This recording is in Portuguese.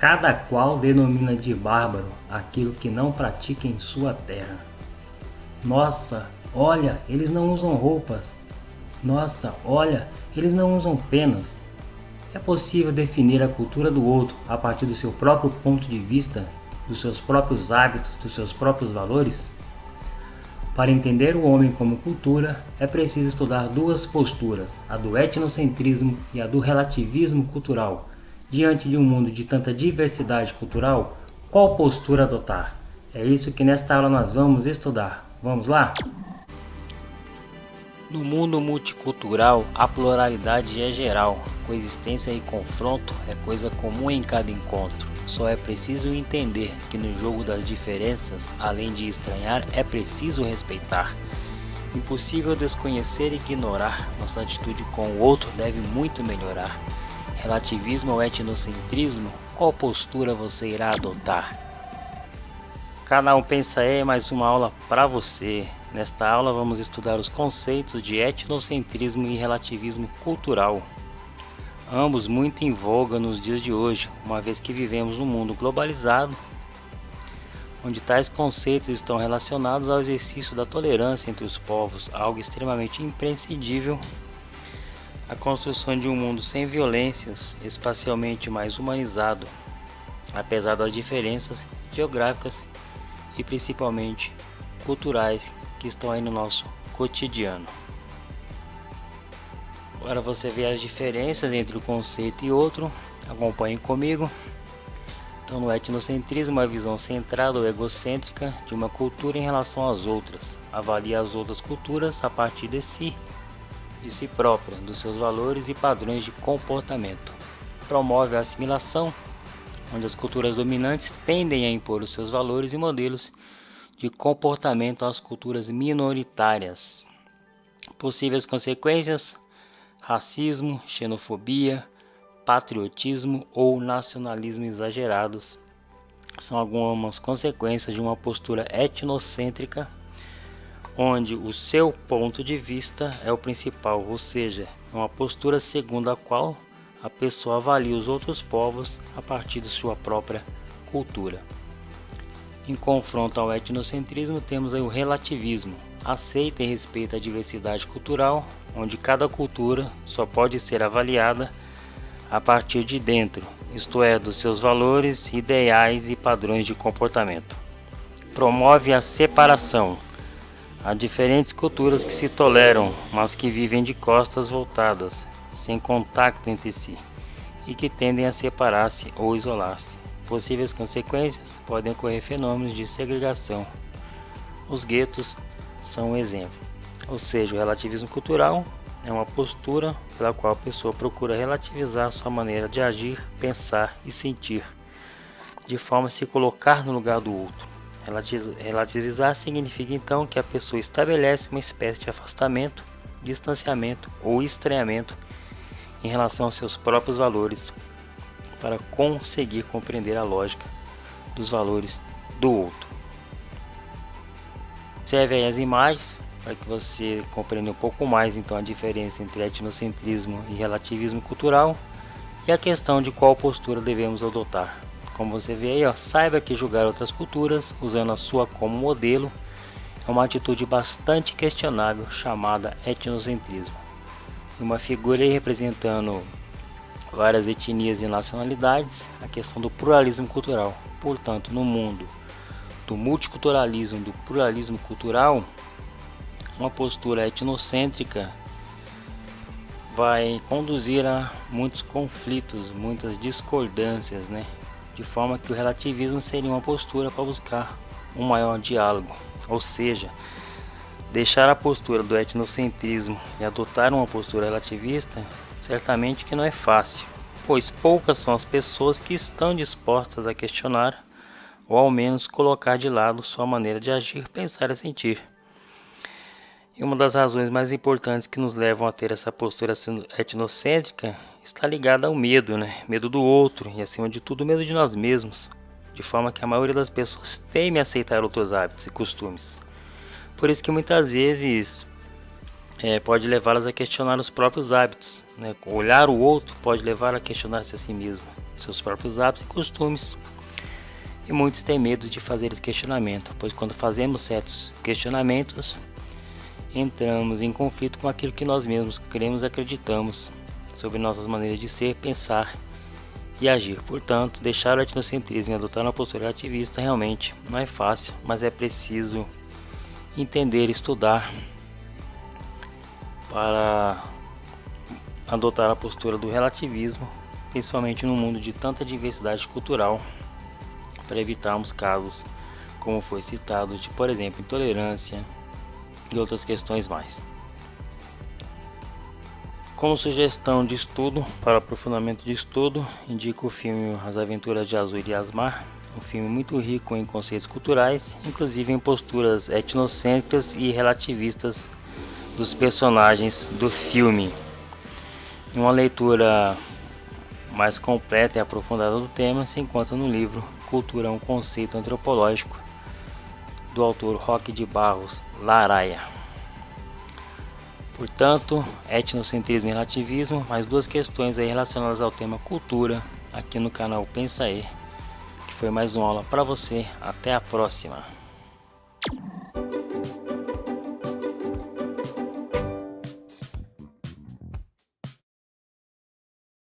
Cada qual denomina de bárbaro aquilo que não pratica em sua terra. Nossa, olha, eles não usam roupas. Nossa, olha, eles não usam penas. É possível definir a cultura do outro a partir do seu próprio ponto de vista, dos seus próprios hábitos, dos seus próprios valores? Para entender o homem como cultura, é preciso estudar duas posturas, a do etnocentrismo e a do relativismo cultural. Diante de um mundo de tanta diversidade cultural, qual postura adotar? É isso que nesta aula nós vamos estudar. Vamos lá? No mundo multicultural, a pluralidade é geral. Coexistência e confronto é coisa comum em cada encontro. Só é preciso entender que no jogo das diferenças, além de estranhar, é preciso respeitar. Impossível desconhecer e ignorar. Nossa atitude com o outro deve muito melhorar. Relativismo ou etnocentrismo? Qual postura você irá adotar? Canal Pensa aí, mais uma aula para você. Nesta aula vamos estudar os conceitos de etnocentrismo e relativismo cultural, ambos muito em voga nos dias de hoje, uma vez que vivemos num mundo globalizado, onde tais conceitos estão relacionados ao exercício da tolerância entre os povos, algo extremamente imprescindível à construção de um mundo sem violências, espacialmente mais humanizado, apesar das diferenças geográficas e principalmente culturais que estão aí no nosso cotidiano. Agora você vê as diferenças entre um conceito e outro, acompanhe comigo. Então, no etnocentrismo, a visão centrada ou egocêntrica de uma cultura em relação às outras, avalia as outras culturas a partir de si própria, dos seus valores e padrões de comportamento. Promove a assimilação, onde as culturas dominantes tendem a impor os seus valores e modelos de comportamento às culturas minoritárias. Possíveis consequências: racismo, xenofobia, patriotismo ou nacionalismo exagerados são algumas consequências de uma postura etnocêntrica, onde o seu ponto de vista é o principal, ou seja, é uma postura segundo a qual a pessoa avalia os outros povos a partir de sua própria cultura. Em confronto ao etnocentrismo, temos aí o relativismo. Aceita e respeita a diversidade cultural, onde cada cultura só pode ser avaliada a partir de dentro, isto é, dos seus valores, ideais e padrões de comportamento. Promove a separação. Há diferentes culturas que se toleram, mas que vivem de costas voltadas, sem contato entre si, e que tendem a separar-se ou isolar-se. Possíveis consequências: podem ocorrer fenômenos de segregação. Os guetos são um exemplo. Ou seja, o relativismo cultural é uma postura pela qual a pessoa procura relativizar sua maneira de agir, pensar e sentir, de forma a se colocar no lugar do outro. Relativizar significa então que a pessoa estabelece uma espécie de afastamento, distanciamento ou estranhamento em relação aos seus próprios valores, para conseguir compreender a lógica dos valores do outro. Observe aí as imagens para que você compreenda um pouco mais então a diferença entre etnocentrismo e relativismo cultural e a questão de qual postura devemos adotar. Como você vê aí, saiba que julgar outras culturas usando a sua como modelo é uma atitude bastante questionável chamada etnocentrismo. Uma figura aí representando várias etnias e nacionalidades, a questão do pluralismo cultural. Portanto, no mundo do multiculturalismo, do pluralismo cultural, uma postura etnocêntrica vai conduzir a muitos conflitos, muitas discordâncias, De forma que o relativismo seria uma postura para buscar um maior diálogo, ou seja, deixar a postura do etnocentrismo e adotar uma postura relativista, certamente que não é fácil, pois poucas são as pessoas que estão dispostas a questionar ou ao menos colocar de lado sua maneira de agir, pensar e sentir. E uma das razões mais importantes que nos levam a ter essa postura etnocêntrica está ligada ao medo, Medo do outro e, acima de tudo, medo de nós mesmos, de forma que a maioria das pessoas teme aceitar outros hábitos e costumes. Por isso que muitas vezes pode levá-las a questionar os próprios hábitos, Olhar o outro pode levar a questionar-se a si mesmo, seus próprios hábitos e costumes. E muitos têm medo de fazer esse questionamento, pois quando fazemos certos questionamentos, entramos em conflito com aquilo que nós mesmos cremos e acreditamos sobre nossas maneiras de ser, pensar e agir. Portanto, deixar o etnocentrismo e adotar uma postura ativista realmente não é fácil, mas é preciso entender e estudar para adotar a postura do relativismo, principalmente no mundo de tanta diversidade cultural, para evitarmos casos como foi citado de, por exemplo, intolerância e outras questões mais. Como sugestão de estudo, para aprofundamento de estudo, indico o filme As Aventuras de Azul e Asmar, um filme muito rico em conceitos culturais, inclusive em posturas etnocêntricas e relativistas dos personagens do filme. Uma leitura mais completa e aprofundada do tema se encontra no livro Cultura, um conceito antropológico, do autor Roque de Barros Laraia. Portanto, etnocentrismo e relativismo, mais duas questões aí relacionadas ao tema cultura, aqui no canal Pensa Aí, que foi mais uma aula para você. Até a próxima!